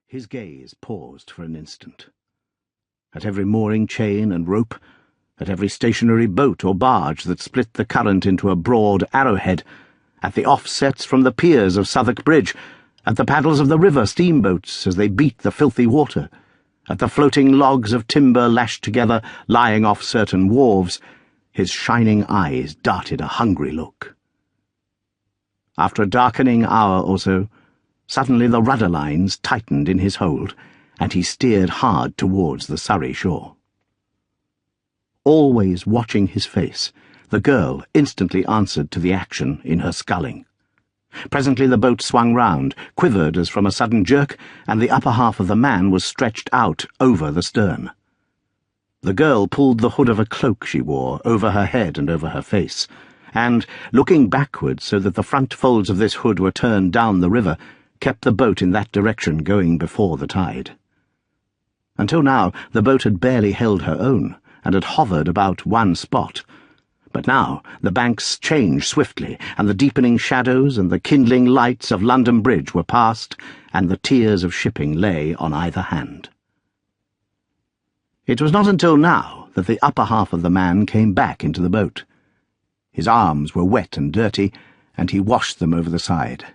His gaze paused for an instant. At every mooring chain and rope, at every stationary boat or barge that split the current into a broad arrowhead, at the offsets from the piers of Southwark Bridge, at the paddles of the river steamboats as they beat the filthy water, at the floating logs of timber lashed together lying off certain wharves, his shining eyes darted a hungry look. After a darkening hour or so, suddenly the rudder lines tightened in his hold, and he steered hard towards the Surrey shore. Always watching his face, the girl instantly answered to the action in her sculling. Presently the boat swung round, quivered as from a sudden jerk, and the upper half of the man was stretched out over the stern. The girl pulled the hood of a cloak she wore over her head and over her face, and, looking backward so that the front folds of this hood were turned down the river, kept the boat in that direction going before the tide. Until now the boat had barely held her own, and had hovered about one spot. But now the banks changed swiftly, and the deepening shadows and the kindling lights of London Bridge were past, and the tiers of shipping lay on either hand. It was not until now that the upper half of the man came back into the boat. His arms were wet and dirty, and he washed them over the side.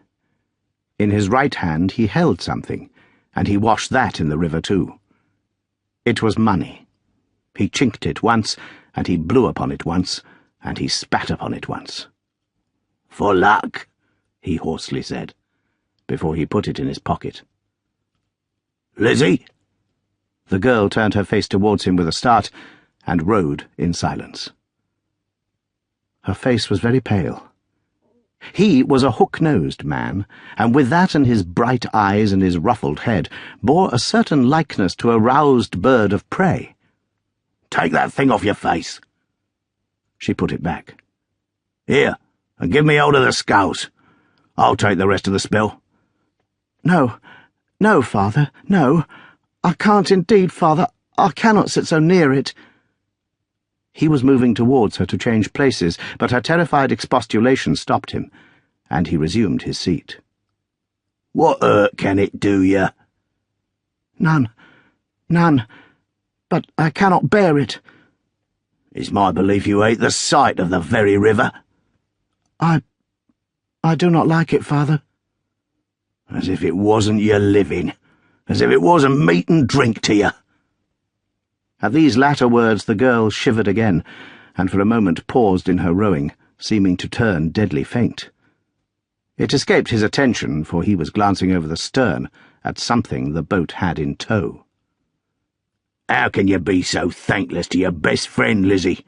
In his right hand he held something, and he washed that in the river too. It was money. He chinked it once, and he blew upon it once, and he spat upon it once. "For luck," he hoarsely said, before he put it in his pocket. "Lizzie?" The girl turned her face towards him with a start, and rowed in silence. Her face was very pale. He was a hook-nosed man, and with that and his bright eyes and his ruffled head, bore a certain likeness to a roused bird of prey. "Take that thing off your face." She put it back. "Here, and give me hold of the sculls. I'll take the rest of the spill." "No, no, father, no. I can't indeed, father. I cannot sit so near it." He was moving towards her to change places, but her terrified expostulation stopped him, and he resumed his seat. "What hurt can it do you?" None, but I cannot bear it." "It's my belief you hate the sight of the very river." I do not like it, father." "As if it wasn't your living, as if it wasn't meat and drink to you." At these latter words the girl shivered again, and for a moment paused in her rowing, seeming to turn deadly faint. It escaped his attention, for he was glancing over the stern at something the boat had in tow. "How can you be so thankless to your best friend, Lizzie?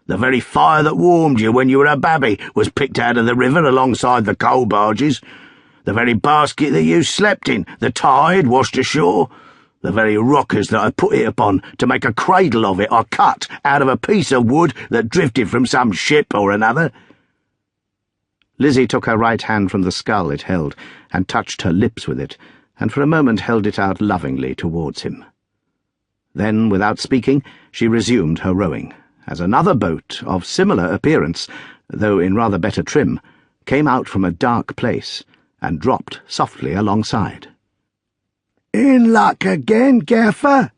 The very fire that warmed you when you were a babby was picked out of the river alongside the coal barges. The very basket that you slept in, the tide washed ashore. The very rockers that I put it upon to make a cradle of it are cut out of a piece of wood that drifted from some ship or another." Lizzie took her right hand from the scull it held, and touched her lips with it, and for a moment held it out lovingly towards him. Then, without speaking, she resumed her rowing, as another boat, of similar appearance, though in rather better trim, came out from a dark place, and dropped softly alongside. "In luck again, Gaffer?"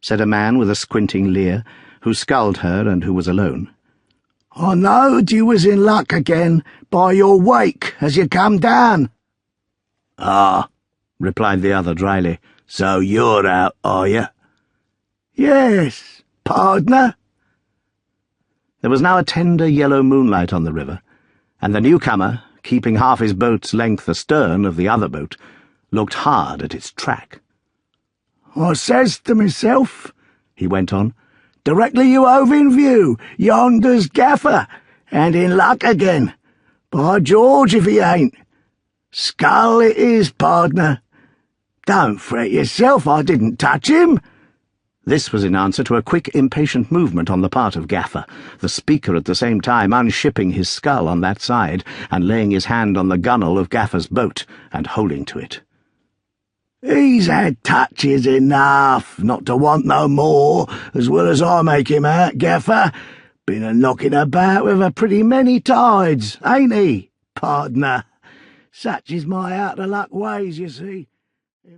said a man with a squinting leer, who sculled her and who was alone. "I knowed you was in luck again by your wake as you come down." "Ah," replied the other dryly, "so you're out, are you?" "Yes, pardner." There was now a tender yellow moonlight on the river, and the newcomer, keeping half his boat's length astern of the other boat, looked hard at its track. "I says to myself," he went on, "directly you hove in view, yonder's Gaffer, and in luck again. By George, if he ain't. Scull it is, pardner. Don't fret yourself, I didn't touch him." This was in answer to a quick, impatient movement on the part of Gaffer, the speaker at the same time unshipping his scull on that side, and laying his hand on the gunwale of Gaffer's boat, and holding to it. "He's had touches enough, not to want no more, as well as I make him out, Gaffer. Been a-knocking about with a pretty many tides, ain't he, pardner? Such is my out-o'-luck ways, you see."